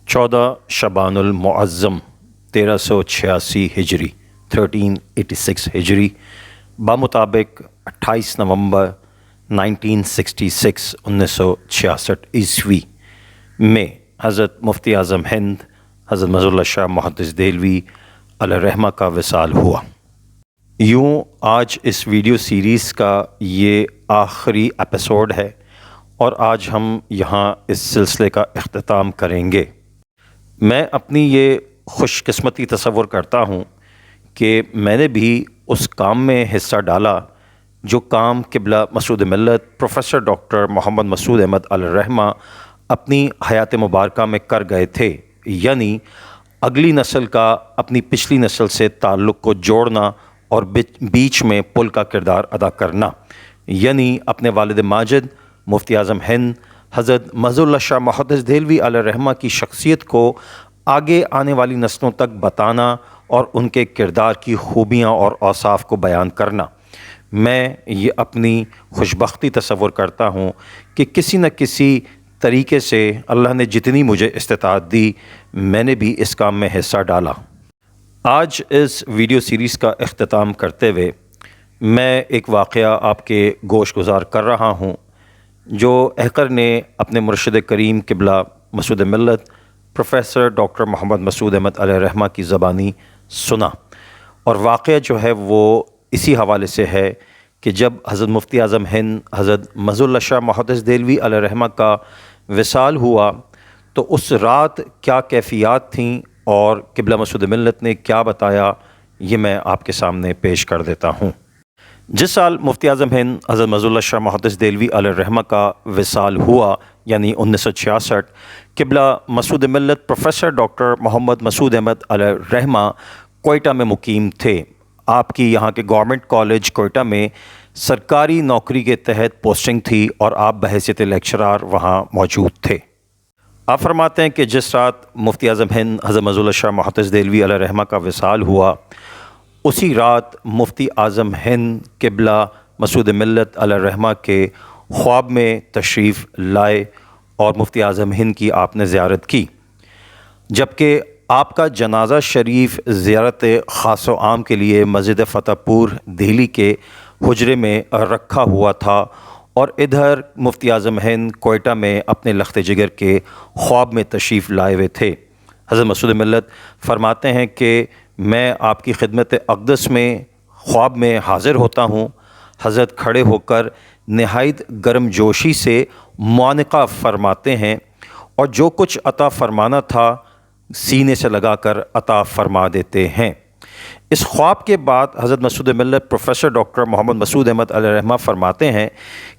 14 शबान मुअज़्ज़म 1386 हिजरी 1386 हिजरी बामुताबिक 28 नवंबर 1966 ईस्वी में हज़रत मुफ्ती आज़म हिंद हज़रत मज़हरुल्लाह शाह मुहद्दिस देहलवी अलैहिर्रहमा का विसाल हुआ। यूँ आज इस वीडियो सीरीज़ का ये आखिरी एपिसोड है और आज हम यहाँ इस सिलसिले का इख्तिताम करेंगे। मैं अपनी ये खुशकिस्मती तसव्वुर करता हूँ कि मैंने भी उस काम में हिस्सा डाला जो काम क़िबला मसऊद मिल्लत प्रोफेसर डॉक्टर मोहम्मद मसूद अहमद अलैहिर्रहमा अपनी हयात मुबारका में कर गए थे, यानी अगली नस्ल का अपनी पिछली नस्ल से ताल्लुक़ को जोड़ना और बीच में पुल का किरदार अदा करना, यानी अपने वालिद माजिद मुफ्ती आज़म हिंद हज़रत मज़हरुल्लाह शाह मुहद्दिस देहलवी अलैहिर्रहमा की शख्सियत को आगे आने वाली नस्लों तक बताना और उनके किरदार की खूबियाँ और औसाफ को बयान करना। मैं ये अपनी खुशबख्ती तसव्वुर करता हूँ कि किसी न किसी तरीके से अल्लाह ने जितनी मुझे इस्तिताअत दी मैंने भी इस काम में हिस्सा डाला। आज इस वीडियो सीरीज़ का इख्तिताम करते हुए मैं एक वाक़या आपके गोश गुज़ार कर रहा हूँ जो अहकर ने अपने मुर्शिद करीम क़िबला मसूद मिल्लत प्रोफेसर डॉक्टर मोहम्मद मसूद अहमद अलैहिर्रहमा की ज़बानी सुना। और वाक़या जो है वो इसी हवाले से है कि जब हज़रत मुफ्ती आज़म हिंद हज़रत मज़हरुल्लाह शाह मुहद्दिस देहलवी अलैहिर्रहमा का विसाल हुआ तो उस रात क्या कैफ़ियत थीं और क़िबला मसूद मिल्लत ने क्या बताया, ये मैं आपके सामने पेश कर देता हूँ। जिस साल मुफ्ती आज़म हिंद हज़रत मज़हरुल्लाह शाह मुहद्दिस देहलवी अलैहिर्रहमा का विसाल हुआ यानी 1966, क़िबला मसूद मिल्लत प्रोफेसर डॉक्टर मोहम्मद मसूद अहमद अलैहिर्रहमा कोयटा में मुकीम थे। आपकी यहाँ के गवर्नमेंट कॉलेज कोयटा में सरकारी नौकरी के तहत पोस्टिंग थी और आप बहैसियत लेक्चरार वहाँ मौजूद थे। आप फरमाते हैं कि जिस रात मुफ्ती आज़म हिंद हज़रत मज़हरुल्लाह शाह मुहद्दिस देहलवी अलैहिर्रहमा का विसाल हुआ उसी रात मुफ्ती आज़म हिंद क़िबला मसूद मिल्लत अलैहिर्रहमा के ख्वाब में तशरीफ़ लाए और मुफ्ती आज़म हिंद की आपने ज़ियारत की, जबकि आपका जनाज़ा शरीफ ज़ियारत ख़ास व आम के लिए मस्जिद फ़तेहपुर दिल्ली के हुजरे में रखा हुआ था और इधर मुफ्ती आज़म हिंद कोयटा में अपने लख्त जिगर के ख्वाब में तशरीफ़ लाए हुए थे। हज़रत मसूद मिल्लत फरमाते हैं कि मैं आपकी खिदमत अक़दस में ख्वाब में हाज़िर होता हूँ। हज़रत खड़े होकर नहायत गर्मजोशी से मुआनक़ा फ़रमाते हैं और जो कुछ अता फ़रमाना था सीने से लगाकर अता फ़रमा देते हैं। इस ख्वाब के बाद हज़रत मसूद मिल्लत प्रोफेसर डॉक्टर मोहम्मद मसूद अहमद अलैहिर्रहमा फरमाते हैं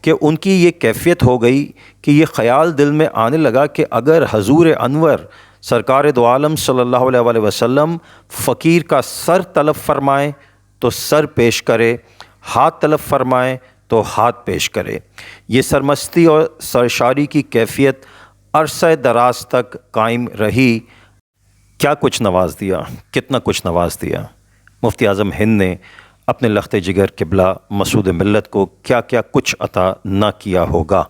कि उनकी ये कैफ़ियत हो गई कि ये ख़याल दिल में आने लगा कि अगर हज़ूर अनवर सरकार दो आलम सल्लल्लाहु अलैहि वसल्लम फ़कीर का सर तलब फ़रमाएँ तो सर पेश करे, हाथ तलब फ़रमाएँ तो हाथ पेश करे। ये सरमस्ती और सरशारी की कैफ़ियत अरसा दराज तक कायम रही। क्या कुछ नवाज़ दिया, कितना कुछ नवाज़ दिया। मुफ्ती आज़म हिंद ने अपने लख्त जिगर क़िबला मसूद मिल्लत को क्या क्या कुछ अता न किया होगा।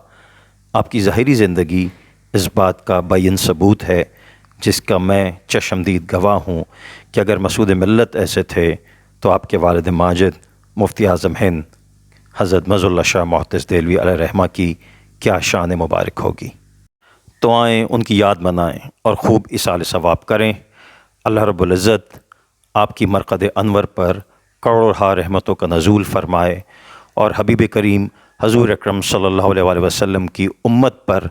आपकी ज़ाहिरी ज़िंदगी इस बात का बायन सबूत है जिसका मैं चशमदीद गवाह हूँ कि अगर मसूद मिल्लत ऐसे थे तो आपके वालिद माजिद मुफ्ती आज़म हिंद हज़रत मज़हरुल्लाह शाह मुहद्दिस देहलवी अलैहिर्रहमा की क्या शान मुबारक होगी। तो आएँ उनकी याद मनाएँ और ख़ूब इसाल सवाब करें। अल्लाह रब्बुल इज़्ज़त आपकी मरक़द अनवर पर करोड़ों रहमतों का नज़ूल फ़रमाए और हबीब करीम हज़ूर अकरम सल्लल्लाहु अलैहि वसल्लम की उम्मत पर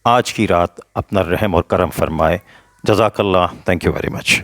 आज की रात अपना रहम और करम फ़रमाए। जज़ाकल्लाह, थैंक यू वेरी मच।